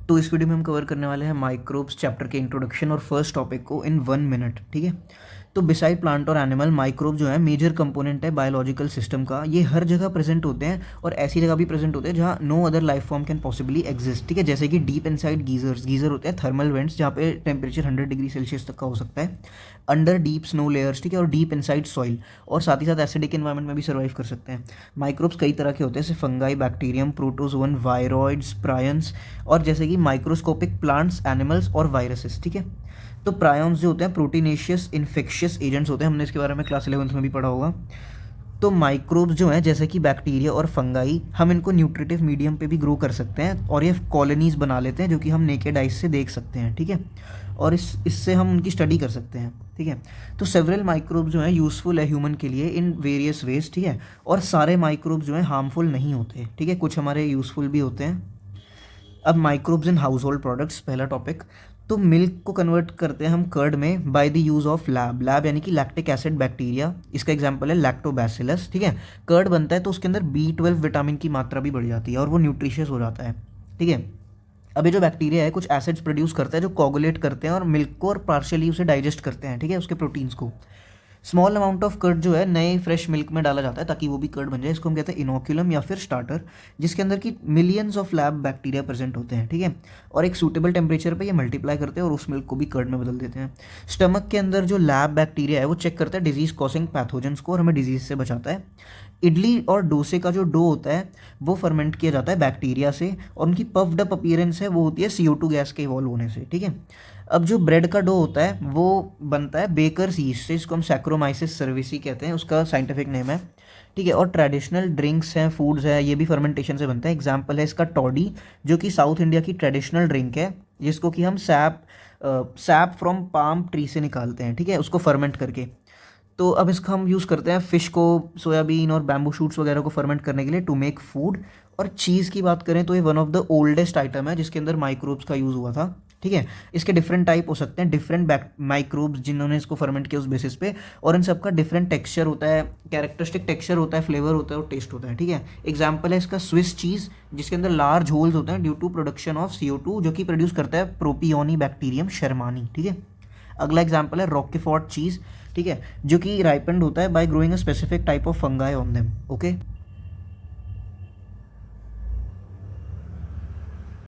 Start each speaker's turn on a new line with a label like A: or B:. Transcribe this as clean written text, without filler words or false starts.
A: तो इस वीडियो में हम कवर करने वाले हैं माइक्रोब्स चैप्टर के इंट्रोडक्शन और फर्स्ट टॉपिक को इन 1 मिनट, ठीक है। तो बिसाइड प्लांट और एनिमल, माइक्रोब जो है मेजर कंपोनेंट है बायोलॉजिकल सिस्टम का। ये हर जगह प्रेजेंट होते हैं और ऐसी जगह भी प्रेजेंट होते हैं जहाँ no other life form can possibly exist, ठीक है। जैसे कि डीप इनसाइड गीजर्स, गीजर होते हैं थर्मल वेंट्स जहाँ पे टेम्परेचर 100 डिग्री सेल्सियस तक का हो सकता है, अंडर डीप स्नो लेयर्स, ठीक है, और डीप इनसाइड सॉइल, और साथ ही साथ एसिडिक एनवायरनमेंट में भी सर्वाइव कर सकते हैं। माइक्रोब्स कई तरह के होते हैं, जैसे fungi, bacterium, protozoan, viroids, prions, और जैसे कि माइक्रोस्कोपिक प्लांट्स, एनिमल्स और वायरसेस, ठीक है। तो प्रायंस जो होते हैं प्रोटीनेशियस इन्फेक्शियस एजेंट्स होते हैं, हमने इसके बारे में क्लास 11th में भी पढ़ा होगा। तो माइक्रोब्स जो हैं जैसे कि बैक्टीरिया और फंगाई, हम इनको न्यूट्रिटिव मीडियम पे भी ग्रो कर सकते हैं और ये कॉलोनीज बना लेते हैं जो कि हम नेकेड आइज से देख सकते हैं, ठीक है। और इससे हम उनकी स्टडी कर सकते हैं, ठीक है। तो सेवरल माइक्रोब्स जो हैं यूज़फुल है ह्यूमन के लिए इन वेरियस वेज, ठीक है। और सारे माइक्रोब्स जो हैं हार्मफुल नहीं होते, ठीक है, कुछ हमारे यूज़फुल भी होते हैं। अब microbes in house hold products, पहला टॉपिक। तो मिल्क को कन्वर्ट करते हैं हम कर्ड में by the use of lab यानी कि लैक्टिक एसिड बैक्टीरिया। इसका एग्जांपल है लैक्टोबैसिलस, ठीक है। कर्ड बनता है तो उसके अंदर B12 विटामिन की मात्रा भी बढ़ जाती है और वो न्यूट्रिशियस हो जाता है, ठीक है। अब ये जो बैक्टीरिया है कुछ एसिड्स प्रोड्यूस करता है जो कोगुलेट करते हैं और मिल्क को और पार्शियली उसे डाइजेस्ट करते हैं, ठीक है, उसके प्रोटीन्स को। स्मॉल अमाउंट ऑफ कर्ड जो है नए फ्रेश मिल्क में डाला जाता है ताकि वो भी कर्ड बन जाए। इसको हम कहते हैं इनोक्यूलम या फिर स्टार्टर, जिसके अंदर की millions of lab bacteria present होते हैं, ठीक है। और एक सूटेबल टेम्परेचर पे ये मल्टीप्लाई करते हैं और उस मिल्क को भी कर्ड में बदल देते हैं। स्टमक के अंदर जो लैब बैक्टीरिया है वो चेक करता है डिजीज कॉजिंग पैथोजेंस को और हमें डिजीज से बचाता है। इडली और डोसे का जो डो होता है वो फर्मेंट किया जाता है बैक्टीरिया से और उनकी पफ्ड अप अपीयरेंस है वो होती है CO2 गैस के इवॉल्व होने से, ठीक है। अब जो ब्रेड का डो होता है वो बनता है बेकर्स यीस्ट से, जिसको हम सैक्रोमाइसिस सर्विसी कहते हैं, उसका साइंटिफिक नेम है, ठीक है। और ट्रेडिशनल ड्रिंक्स हैं, फूड्स है, ये भी फर्मेंटेशन से बनता है। एग्जाम्पल है इसका टॉडी, जो कि साउथ इंडिया की ट्रेडिशनल ड्रिंक है, जिसको कि हम सैप फ्रॉम पाम ट्री से निकालते हैं, ठीक है, उसको फर्मेंट करके। तो अब इसका हम यूज़ करते हैं फ़िश को, सोयाबीन और बैम्बू शूट्स वगैरह को फर्मेंट करने के लिए टू मेक फूड। और चीज़ की बात करें तो ये one of the oldest item है जिसके अंदर माइक्रोब्स का यूज़ हुआ था, ठीक है। इसके डिफरेंट टाइप हो सकते हैं, डिफरेंट माइक्रोब्स जिन्होंने इसको फर्मेंट किया उस बेसिस पे, और इन सबका डिफरेंट टेक्सचर होता है, कैरेक्टरिस्टिक टेक्सचर होता है, फ्लेवर होता है और टेस्ट होता है, ठीक है। एग्जाम्पल है इसका स्विस चीज़, जिसके अंदर लार्ज होल्स होते हैं due to production of CO2, जो कि प्रोड्यूस करता है प्रोपियोनी बैक्टीरियम शर्मानी, ठीक है। अगला एग्जाम्पल है रॉकेफोर्ट चीज़, ठीक है, जो कि राइपेंड होता है bye growing a specific type of fungi on them, okay.